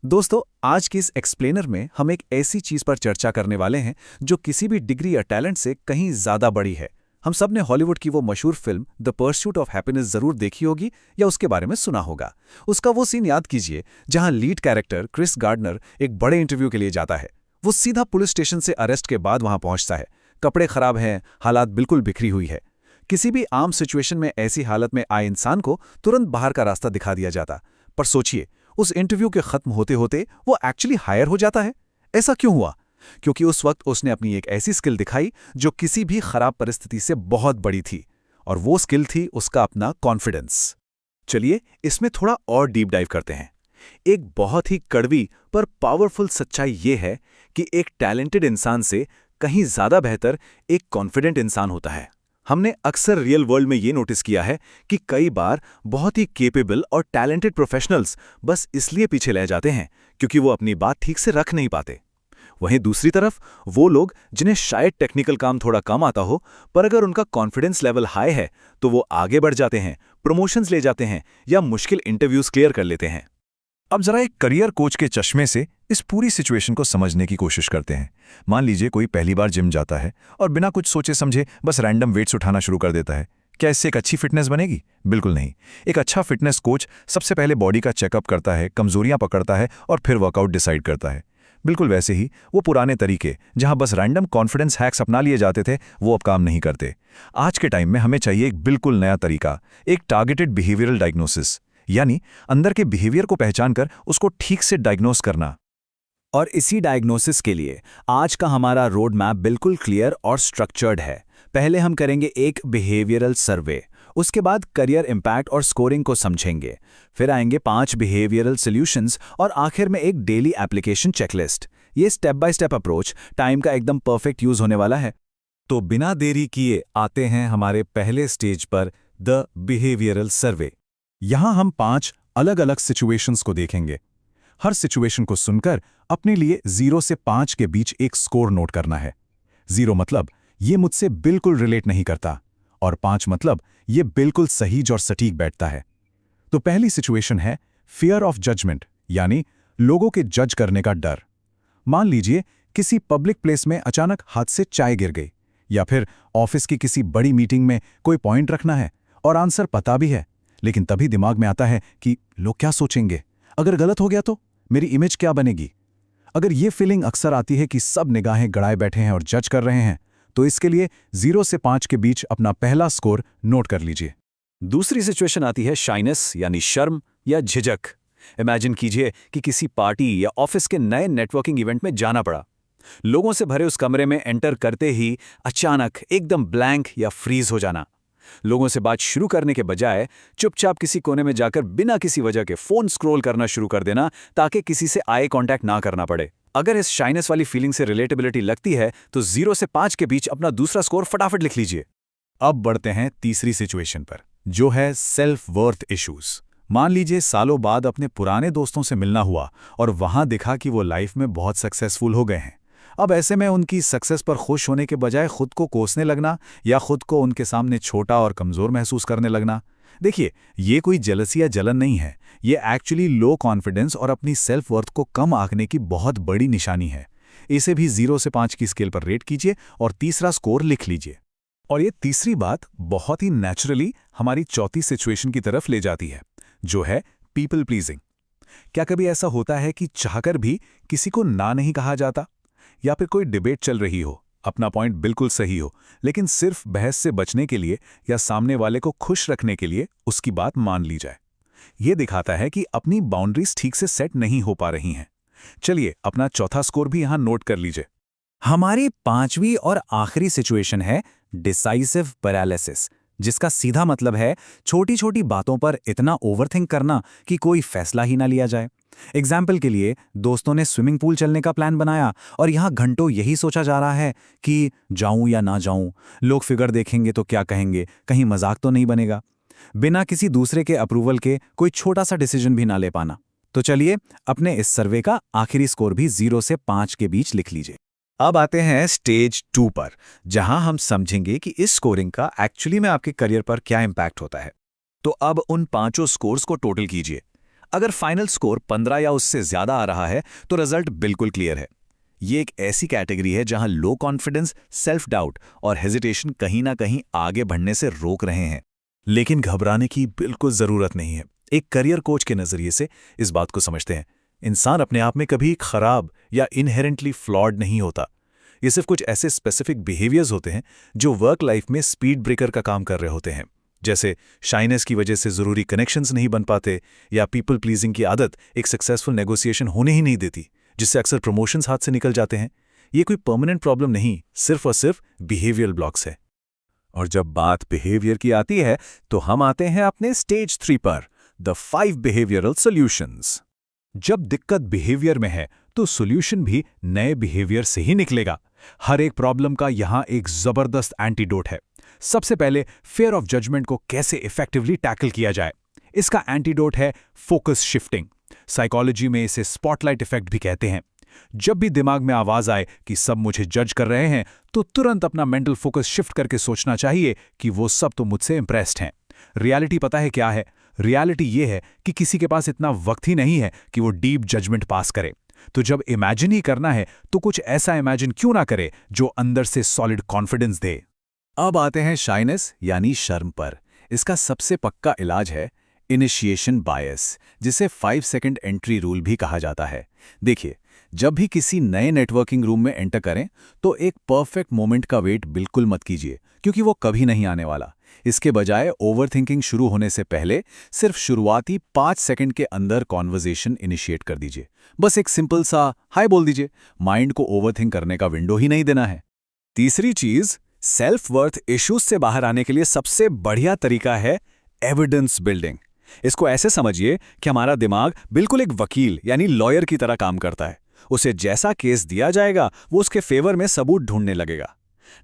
दोस्तों, आज की इस एक्सप्लेनर में हम एक ऐसी चीज पर चर्चा करने वाले हैं जो किसी भी डिग्री या टैलेंट से कहीं ज्यादा बड़ी है। हम सब ने हॉलीवुड की वो मशहूर film the pursuit of happiness जरूर देखी होगी या उसके बारे में सुना होगा। उसका वो सीन याद कीजिए जहां लीड कैरेक्टर क्रिस गार्डनर एक बड़े इंटरव्यू के लिए जाता है। वो सीधा पुलिस स्टेशन से अरेस्ट के बाद वहां पहुंचता है। कपड़े खराब हैं, हालात बिल्कुल बिखरी हुई है। किसी भी आम सिचुएशन में ऐसी हालत में आए इंसान को तुरंत बाहर का रास्ता दिखा दिया जाता। पर सोचिए, उस इंटरव्यू के खत्म होते होते वो एक्चुअली हायर हो जाता है। ऐसा क्यों हुआ? क्योंकि उस वक्त उसने अपनी एक ऐसी स्किल दिखाई जो किसी भी खराब परिस्थिति से बहुत बड़ी थी। और वो स्किल थी उसका अपना कॉन्फिडेंस। चलिए इसमें थोड़ा और डीप डाइव करते हैं। एक बहुत ही कड़वी पर पावरफुल सच्चाई ये है कि एक टैलेंटेड इंसान से कहीं ज्यादा बेहतर एक कॉन्फिडेंट इंसान होता है। हमने अक्सर रियल वर्ल्ड में ये नोटिस किया है कि कई बार बहुत ही केपेबल और टैलेंटेड प्रोफेशनल्स बस इसलिए पीछे रह जाते हैं क्योंकि वो अपनी बात ठीक से रख नहीं पाते। वहीं दूसरी तरफ वो लोग जिन्हें शायद टेक्निकल काम थोड़ा कम आता हो, पर अगर उनका कॉन्फिडेंस लेवल हाई है तो वो आगे बढ़ जाते हैं, प्रमोशंस ले जाते हैं या मुश्किल इंटरव्यूज क्लियर कर लेते हैं। अब जरा एक करियर कोच के चश्मे से इस पूरी सिचुएशन को समझने की कोशिश करते हैं। मान लीजिए कोई पहली बार जिम जाता है और बिना कुछ सोचे समझे बस रैंडम वेट्स उठाना शुरू कर देता है। क्या इससे एक अच्छी फिटनेस बनेगी? बिल्कुल नहीं। एक अच्छा फिटनेस कोच सबसे पहले बॉडी का चेकअप करता है, कमजोरियां पकड़ता है और फिर वर्कआउट डिसाइड करता है। बिल्कुल वैसे ही वो पुराने तरीके जहां बस रैंडम कॉन्फिडेंस हैक्स अपना लिए जाते थे, वो अब काम नहीं करते। आज के टाइम में हमें चाहिए एक बिल्कुल नया तरीका, एक टारगेटेड बिहेवियरल डायग्नोसिस, यानी अंदर के बिहेवियर को पहचान कर उसको ठीक से डायग्नोस करना। और इसी डायग्नोसिस के लिए आज का हमारा रोड मैप बिल्कुल क्लियर और स्ट्रक्चर्ड है। पहले हम करेंगे एक बिहेवियरल सर्वे, उसके बाद करियर इम्पैक्ट और स्कोरिंग को समझेंगे, फिर आएंगे 5 बिहेवियरल सॉल्यूशंस और आखिर में एक डेली एप्लीकेशन चेकलिस्ट। ये step by step approach time का एकदम परफेक्ट यूज होने वाला है। तो बिना देरी किए आते हैं हमारे पहले स्टेज पर, द बिहेवियरल सर्वे। यहां हम 5 अलग अलग सिचुएशंस को देखेंगे। हर सिचुएशन को सुनकर अपने लिए 0 से 5 के बीच एक स्कोर नोट करना है। 0 मतलब ये मुझसे बिल्कुल रिलेट नहीं करता और 5 मतलब ये बिल्कुल सही और सटीक बैठता है। तो पहली सिचुएशन है फियर ऑफ जजमेंट, यानी लोगों के जज करने का डर। मान लीजिए किसी पब्लिक प्लेस में अचानक हाथ से चाय गिर गई, या फिर ऑफिस की किसी बड़ी मीटिंग में कोई पॉइंट रखना है और आंसर पता भी है, लेकिन तभी दिमाग में आता है कि लोग क्या सोचेंगे, अगर गलत हो गया तो मेरी इमेज क्या बनेगी। अगर ये फीलिंग अक्सर आती है कि सब निगाहें गड़ाए बैठे हैं और जज कर रहे हैं, तो इसके लिए 0 से 5 के बीच अपना पहला स्कोर नोट कर लीजिए। दूसरी सिचुएशन आती है शाइनेस, यानी शर्म या झिझक। इमेजिन कीजिए कि किसी पार्टी या ऑफिस के नए नेटवर्किंग इवेंट में जाना पड़ा। लोगों से भरे उस कमरे में एंटर करते ही अचानक एकदम ब्लैंक या फ्रीज हो जाना। लोगों से बात शुरू करने के बजाय चुपचाप किसी कोने में जाकर बिना किसी वजह के फोन स्क्रॉल करना शुरू कर देना ताकि किसी से आई कांटेक्ट ना करना पड़े। अगर इस शाइनेस वाली फीलिंग से रिलेटेबिलिटी लगती है तो 0 से 5 के बीच अपना दूसरा स्कोर फटाफट लिख लीजिए। अब बढ़ते हैं तीसरी सिचुएशन पर, जो है सेल्फ वर्थ इश्यूज। मान लीजिए सालों बाद अपने पुराने दोस्तों से मिलना हुआ और वहां दिखा कि वो लाइफ में बहुत सक्सेसफुल हो गए हैं। अब ऐसे में उनकी सक्सेस पर खुश होने के बजाय खुद को कोसने लगना या खुद को उनके सामने छोटा और कमजोर महसूस करने लगना। देखिए, ये कोई जेलसी या जलन नहीं है, ये एक्चुअली लो कॉन्फिडेंस और अपनी सेल्फ वर्थ को कम आंकने की बहुत बड़ी निशानी है। इसे भी 0 से 5 की स्केल पर रेट कीजिए और तीसरा स्कोर लिख लीजिए। और ये तीसरी बात बहुत ही नेचुरली हमारी चौथी सिचुएशन की तरफ ले जाती है, जो है पीपल प्लीजिंग। क्या कभी ऐसा होता है कि चाहकर भी किसी को ना नहीं कहा जाता? या फिर कोई डिबेट चल रही हो, अपना पॉइंट बिल्कुल सही हो, लेकिन सिर्फ बहस से बचने के लिए या सामने वाले को खुश रखने के लिए उसकी बात मान ली जाए। यह दिखाता है कि अपनी बाउंड्रीज ठीक से सेट नहीं हो पा रही हैं। चलिए अपना चौथा स्कोर भी यहां नोट कर लीजिए। हमारी 5वीं और आखिरी सिचुएशन है डिसाइसिव पैरालिसिस, जिसका सीधा मतलब है छोटी छोटी बातों पर इतना ओवरथिंक करना कि कोई फैसला ही ना लिया जाए। एग्जाम्पल के लिए, दोस्तों ने स्विमिंग पूल चलने का प्लान बनाया और यहां घंटों यही सोचा जा रहा है कि जाऊं या ना जाऊं, लोग फिगर देखेंगे तो क्या कहेंगे, कहीं मजाक तो नहीं बनेगा। बिना किसी दूसरे के अप्रूवल के कोई छोटा सा डिसीजन भी ना ले पाना। तो चलिए अपने इस सर्वे का आखिरी स्कोर भी 0 से 5 के बीच लिख लीजिए। अब आते हैं स्टेज 2 पर, जहां हम समझेंगे कि इस स्कोरिंग का एक्चुअली में आपके करियर पर क्या इंपैक्ट होता है। तो अब उन 5 स्कोर्स को टोटल कीजिए। अगर फाइनल स्कोर 15 या उससे ज्यादा आ रहा है तो रिजल्ट बिल्कुल क्लियर है। ये एक ऐसी कैटेगरी है जहां लो कॉन्फिडेंस, सेल्फ डाउट और हेजिटेशन कहीं ना कहीं आगे बढ़ने से रोक रहे हैं। लेकिन घबराने की बिल्कुल जरूरत नहीं है। एक करियर कोच के नजरिए से इस बात को समझते हैं। इंसान अपने आप में कभी खराब या इनहेरेंटली फ्लॉड नहीं होता। ये सिर्फ कुछ ऐसे स्पेसिफिक बिहेवियर्स होते हैं जो वर्क लाइफ में स्पीड ब्रेकर का काम कर रहे होते हैं। जैसे शाइनेस की वजह से जरूरी कनेक्शंस नहीं बन पाते, या पीपल प्लीजिंग की आदत एक सक्सेसफुल नेगोशिएशन होने ही नहीं देती, जिससे अक्सर प्रमोशंस हाथ से निकल जाते हैं। ये कोई परमानेंट प्रॉब्लम नहीं, सिर्फ और सिर्फ बिहेवियरल ब्लॉक्स है। और जब बात बिहेवियर की आती है तो हम आते हैं अपने स्टेज 3 पर, द 5 बिहेवियरल सॉल्यूशंस। जब दिक्कत बिहेवियर में है तो सॉल्यूशन भी नए बिहेवियर से ही निकलेगा। हर एक प्रॉब्लम का यहां एक जबरदस्त एंटीडोट है। सबसे पहले फियर ऑफ जजमेंट को कैसे इफेक्टिवली टैकल किया जाए। इसका एंटीडोट है फोकस शिफ्टिंग। साइकोलॉजी में इसे स्पॉटलाइट इफेक्ट भी कहते हैं। जब भी दिमाग में आवाज आए कि सब मुझे जज कर रहे हैं, तो तुरंत अपना मेंटल फोकस शिफ्ट करके सोचना चाहिए कि वो सब तो मुझसे इंप्रेस्ड हैं। रियलिटी पता है क्या है? रियलिटी ये है कि किसी के पास इतना वक्त ही नहीं है कि वो डीप जजमेंट पास करे। तो जब इमेजिन ही करना है तो कुछ ऐसा इमेजिन क्यों ना करे जो अंदर से सॉलिड कॉन्फिडेंस दे। अब आते हैं शाइनेस यानी शर्म पर। इसका सबसे पक्का इलाज है इनिशिएशन बायस, जिसे 5 सेकंड एंट्री रूल भी कहा जाता है। देखिए, जब भी किसी नए नेटवर्किंग रूम में एंटर करें तो एक परफेक्ट मोमेंट का वेट बिल्कुल मत कीजिए, क्योंकि वो कभी नहीं आने वाला। इसके बजाय ओवरथिंकिंग शुरू होने से पहले सिर्फ शुरुआती 5 सेकंड के अंदर कॉन्वर्जेशन इनिशिएट कर दीजिए। बस एक सिंपल सा हाय बोल दीजिए। माइंड को ओवरथिंक करने का विंडो ही नहीं देना है। तीसरी चीज, सेल्फ वर्थ इश्यूज से बाहर आने के लिए सबसे बढ़िया तरीका है एविडेंस बिल्डिंग। इसको ऐसे समझिए कि हमारा दिमाग बिल्कुल एक वकील यानी लॉयर की तरह काम करता है। उसे जैसा केस दिया जाएगा वो उसके फेवर में सबूत ढूंढने लगेगा।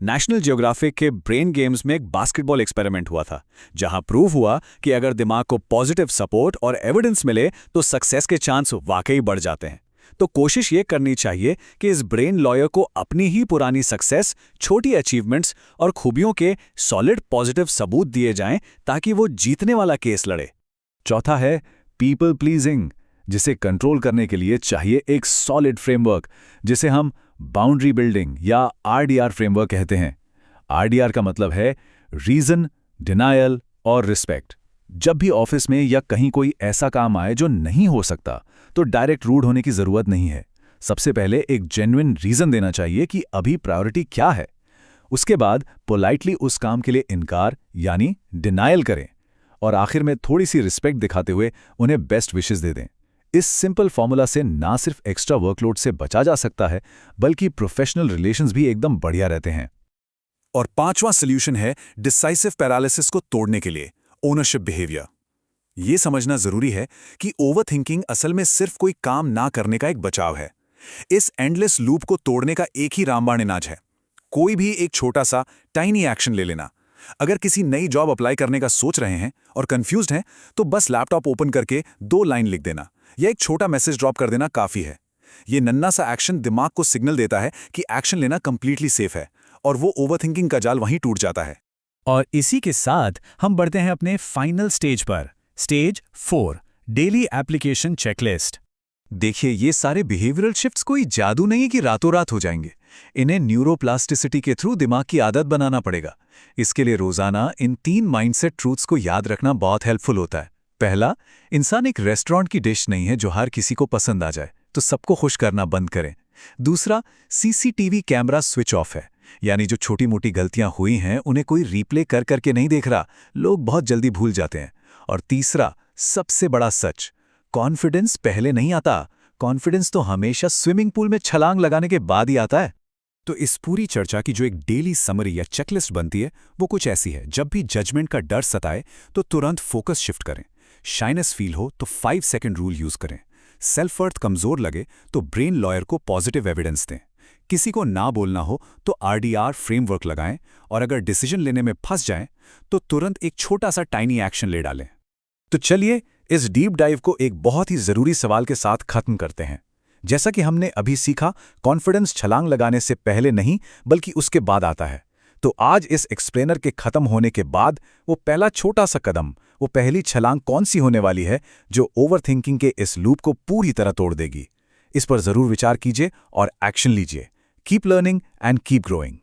नेशनल ज्योग्राफिक के ब्रेन गेम्स में एक बास्केटबॉल एक्सपेरिमेंट हुआ था, जहां प्रूव हुआ कि अगर दिमाग को पॉजिटिव सपोर्ट और एविडेंस मिले तो सक्सेस के चांस वाकई बढ़ जाते हैं। तो कोशिश ये करनी चाहिए कि इस ब्रेन लॉयर को अपनी ही पुरानी सक्सेस, छोटी अचीवमेंट्स और खूबियों के सॉलिड पॉजिटिव सबूत दिए जाएं, ताकि वो जीतने वाला केस लड़े। चौथा है पीपल प्लीजिंग, जिसे कंट्रोल करने के लिए चाहिए एक सॉलिड फ्रेमवर्क, जिसे हम बाउंड्री बिल्डिंग या आरडीआर फ्रेमवर्क कहते हैं। आरडीआर का मतलब है रीजन, डिनायल और रिस्पेक्ट। जब भी ऑफिस में या कहीं कोई ऐसा काम आए जो नहीं हो सकता, तो डायरेक्ट रूड होने की जरूरत नहीं है। सबसे पहले एक जेन्युइन रीजन देना चाहिए कि अभी प्रायोरिटी क्या है। उसके बाद पोलाइटली उस काम के लिए इनकार यानी डिनायल करें, और आखिर में थोड़ी सी रिस्पेक्ट दिखाते हुए उन्हें बेस्ट विशेस दे दें। इस सिंपल फॉर्मूला से ना सिर्फ एक्स्ट्रा वर्कलोड से बचा जा सकता है, बल्कि प्रोफेशनल रिलेशंस भी एकदम बढ़िया रहते हैं। और पांचवां सॉल्यूशन है डिसाइसिव पैरालिसिस को तोड़ने के लिए ओनरशिप बिहेवियर। ये समझना जरूरी है कि ओवरथिंकिंग असल में सिर्फ कोई काम ना करने का एक बचाव है। इस एंडलेस लूप को तोड़ने का एक ही रामबाण इलाज है, कोई भी एक छोटा सा टाइनी एक्शन ले लेना। अगर किसी नई जॉब अप्लाई करने का सोच रहे हैं और कंफ्यूज्ड हैं, तो बस लैपटॉप ओपन करके 2 लाइन लिख देना या एक छोटा मैसेज ड्रॉप कर देना काफी है। ये नन्ना सा एक्शन दिमाग को सिग्नल देता है कि एक्शन लेना कंप्लीटली सेफ है, और वो ओवरथिंकिंग का जाल वहीं टूट जाता है। और इसी के साथ हम बढ़ते हैं अपने फाइनल स्टेज पर, स्टेज 4, डेली एप्लीकेशन चेकलिस्ट। देखिए, ये सारे बिहेवियरल शिफ्ट्स कोई जादू नहीं कि रातों रात हो जाएंगे। इन्हें न्यूरोप्लास्टिसिटी के थ्रू दिमाग की आदत बनाना पड़ेगा। इसके लिए रोजाना इन 3 माइंडसेट ट्रूथ्स को याद रखना बहुत हेल्पफुल होता है। पहला, इंसान एक रेस्टोरेंट की डिश नहीं है जो हर किसी को पसंद आ जाए, तो सबको खुश करना बंद करें। दूसरा, सीसीटीवी कैमरा स्विच ऑफ है, यानी जो छोटी मोटी गलतियां हुई हैं उन्हें कोई रीप्ले कर करके नहीं देख रहा, लोग बहुत जल्दी भूल जाते हैं। और तीसरा, सबसे बड़ा सच, कॉन्फिडेंस पहले नहीं आता, कॉन्फिडेंस तो हमेशा स्विमिंग पूल में छलांग लगाने के बाद ही आता है। तो इस पूरी चर्चा की जो एक डेली समरी या चेकलिस्ट बनती है वो कुछ ऐसी है। जब भी जजमेंट का डर सताए तो तुरंत फोकस शिफ्ट करें। शाइनेस फील हो तो 5 सेकंड रूल यूज करें। सेल्फ वर्थ कमजोर लगे तो ब्रेन लॉयर को पॉजिटिव एविडेंस दें। किसी को ना बोलना हो तो आरडीआर फ्रेमवर्क लगाएं, और अगर डिसीजन लेने में फंस जाएं तो तुरंत एक छोटा सा टाइनी एक्शन ले डालें। तो चलिए इस डीप डाइव को एक बहुत ही जरूरी सवाल के साथ खत्म करते हैं। जैसा कि हमने अभी सीखा, कॉन्फिडेंस छलांग लगाने से पहले नहीं बल्कि उसके बाद आता है। तो आज इस एक्सप्लेनर के खत्म होने के बाद वो पहला छोटा सा कदम, वो पहली छलांग कौन सी होने वाली है जो ओवरथिंकिंग के इस लूप को पूरी तरह तोड़ देगी? इस पर जरूर विचार कीजिए और एक्शन लीजिए। Keep learning and keep growing.